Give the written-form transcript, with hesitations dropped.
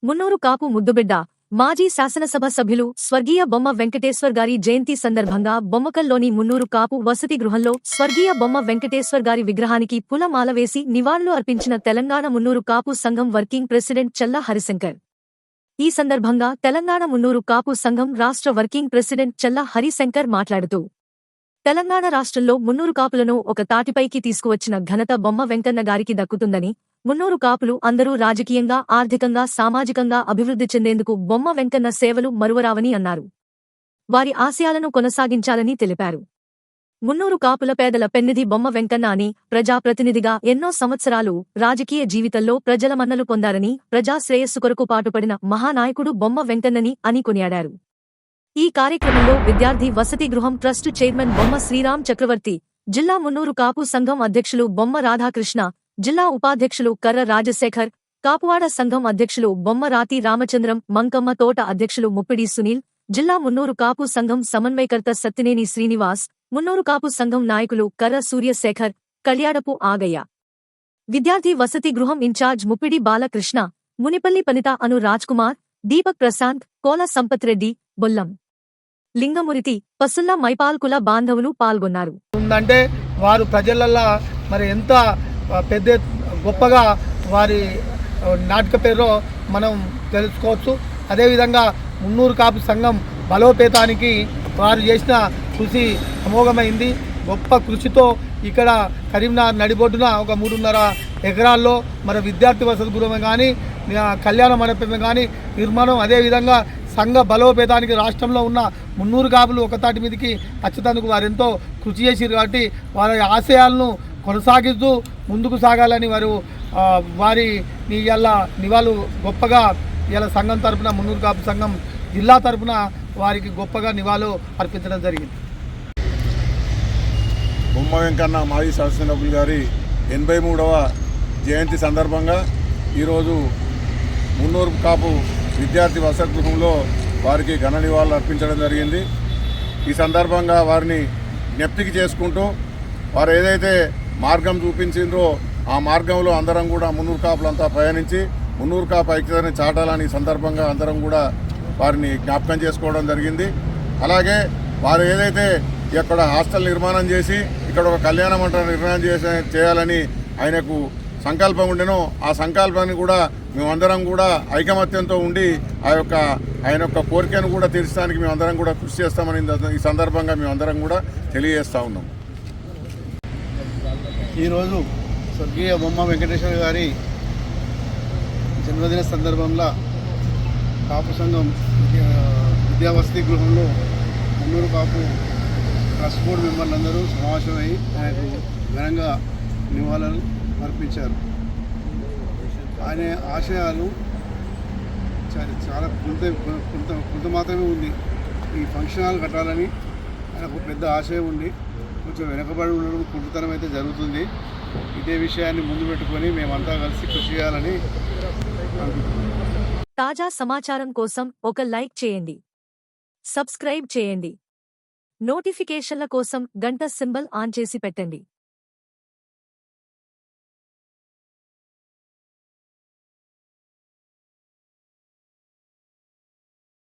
మున్నూరు కాపు ముద్దుబిడ్డ మాజీ శాసనసభ సభ్యులు స్వర్గీయ బొమ్మ వెంకటేశ్వర్ గారి జయంతి సందర్భంగా బొమ్మకల్లోని మున్నూరు కాపు వసతి గృహంలో స్వర్గీయ బొమ్మ వెంకటేశ్వర్ గారి విగ్రహానికి పూలమాల వేసి నివాళులు అర్పించిన తెలంగాణ మున్నూరు కాపు సంఘం వర్కింగ్ ప్రెసిడెంట్ చల్లా హరిశంకర్. ఈ సందర్భంగా తెలంగాణ మున్నూరు కాపు సంఘం రాష్ట్ర వర్కింగ్ ప్రెసిడెంట్ చల్లా హరిశంకర్ మాట్లాడుతూ, తెలంగాణ రాష్ట్రంలో మున్నూరు కాపులను ఒక తాటిపైకి తీసుకువచ్చిన ఘనత బొమ్మ వెంకన్న గారికి దక్కుతుందని, మున్నూరు కాపులు అందరూ రాజకీయంగా, ఆర్థికంగా, సామాజికంగా అభివృద్ధి చెందేందుకు బొమ్మ వెంకన్న సేవలు మరువరావని అన్నారు. వారి ఆశయాలను కొనసాగించాలని తెలిపారు. మున్నూరు కాపుల పేదల పెన్నిధి బొమ్మ వెంకన్న అని, ప్రజాప్రతినిధిగా ఎన్నో సంవత్సరాలు రాజకీయ జీవితంలో ప్రజల మన్నలు పొందారని, ప్రజా శ్రేయస్సు కొరకు పాటుపడిన మహానాయకుడు బొమ్మ వెంకన్నని అని కొనియాడారు. ఈ కార్యక్రమంలో విద్యార్థి వసతి గృహం ట్రస్టు చైర్మన్ బొమ్మ శ్రీరామ్ చక్రవర్తి, జిల్లా మున్నూరు కాపు సంఘం అధ్యక్షులు బొమ్మ రాధాకృష్ణ, జిల్లా ఉపాధ్యక్షులు కర్ర రాజశేఖర్, కాపువాడ సంఘం అధ్యక్షులు బొమ్మ రాతి రామచంద్రం, మంకమ్మ తోట అధ్యక్షులు ముప్పిడి సునీల్, జిల్లా మున్నూరు కాపు సంఘం సమన్వయకర్త సత్తినేని శ్రీనివాస్, మున్నూరు కాపు సంఘం నాయకులు కర్ర సూర్యశేఖర్, కళ్యాడపు ఆగయ్య. విద్యార్థి వసతి గృహం ఇన్ఛార్జ్ ముప్పిడి బాలకృష్ణ, మునిపల్లి పనిత అను రాజ్కుమార్, దీపక్ ప్రశాంత్, కోల సంపత్ రెడ్డి, బొల్లం లింగమురితి, పసుల్లా మైపాల్కుల బాంధవులు పాల్గొన్నారు. వారు ప్రజలల్లా మరి ఎంత పెద్ద గొప్పగా వారి నాటక పేరులో మనం తెలుసుకోవచ్చు. అదేవిధంగా మున్నూరు కాపు సంఘం బలోపేతానికి వారు చేసిన కృషి అమోఘమైంది. గొప్ప కృషితో ఇక్కడ కరీంనగర్ నడిబొడ్డున ఒక 3.5 ఎకరాల్లో మరి విద్యార్థి వసతి గృహం కానీ, కళ్యాణ మండపం కానీ నిర్మాణం, అదేవిధంగా సంఘ బలోపేతానికి రాష్ట్రంలో ఉన్న మున్నూరు కాపులు ఒకతాటి మీదకి వచ్చేందుకు వారెంతో కృషి చేశారు. కాబట్టి వారి ఆశయాలను కొనసాగిస్తూ ముందుకు సాగాలని వారి ఇలా నివాళులు గొప్పగా ఇలా సంఘం తరపున, మున్నూరు కాపు సంఘం జిల్లా తరపున వారికి గొప్పగా నివాళులు అర్పించడం జరిగింది. బొమ్మ వెంకన్న మాజీ శాసనసభ్యులు గారి 83వ జయంతి సందర్భంగా ఈరోజు మున్నూరు కాపు విద్యార్థి వసతి గృహంలో వారికి ఘన నివాళులు అర్పించడం జరిగింది. ఈ సందర్భంగా వారిని జ్ఞప్తికి చేసుకుంటూ వారు ఏదైతే మార్గం చూపించిందో ఆ మార్గంలో అందరం కూడా మున్నూరు కాపులంతా ప్రయాణించి మున్నూరు కాపు ఐక్యతని చాటాలని సందర్భంగా అందరం కూడా వారిని జ్ఞాపకం చేసుకోవడం జరిగింది. అలాగే వారు ఏదైతే ఇక్కడ హాస్టల్ నిర్మాణం చేసి ఇక్కడ ఒక కళ్యాణ మండపం నిర్మాణం చేయాలని ఆయనకు సంకల్పం ఉండెనో ఆ సంకల్పాన్ని కూడా మేమందరం కూడా ఐకమత్యంతో ఉండి ఆయన యొక్క కోరికను కూడా తీర్చడానికి మేమందరం కూడా కృషి చేస్తామని ఈ సందర్భంగా మేమందరం కూడా తెలియజేస్తూ ఉన్నాం. ఈరోజు స్వర్గీయ బొమ్మ వెంకటేశ్వర గారి జన్మదిన సందర్భంలో కాపు సంఘం విద్యావసతి గృహంలో మున్నూరు కాపు ట్రస్ట్ బోర్డు మెంబర్లందరూ సమావేశమై ఆయనకు ఘనంగా నివాళులు అర్పించారు. ఆయన ఆశయాలు చాలా కొంత మాత్రమే ఉంది. ఈ ఫంక్షన్ హాల్ కట్టాలని ఆయనకు పెద్ద ఆశయం ఉంది. కొంచెం వెనకబడి ఉండడం, కుంటుతనం అయితే జరుగుతుంది. ఇదే విషయాన్ని ముందు పెట్టుకొని మేమంతా కలిసి కృషి చేయాలని అనుకుంటున్నాం. తాజా సమాచారం కోసం ఒక లైక్ చేయండి, సబ్స్క్రైబ్ చేయండి, నోటిఫికేషన్ల కోసం గంట సింబల్ ఆన్ చేసి పెట్టండి.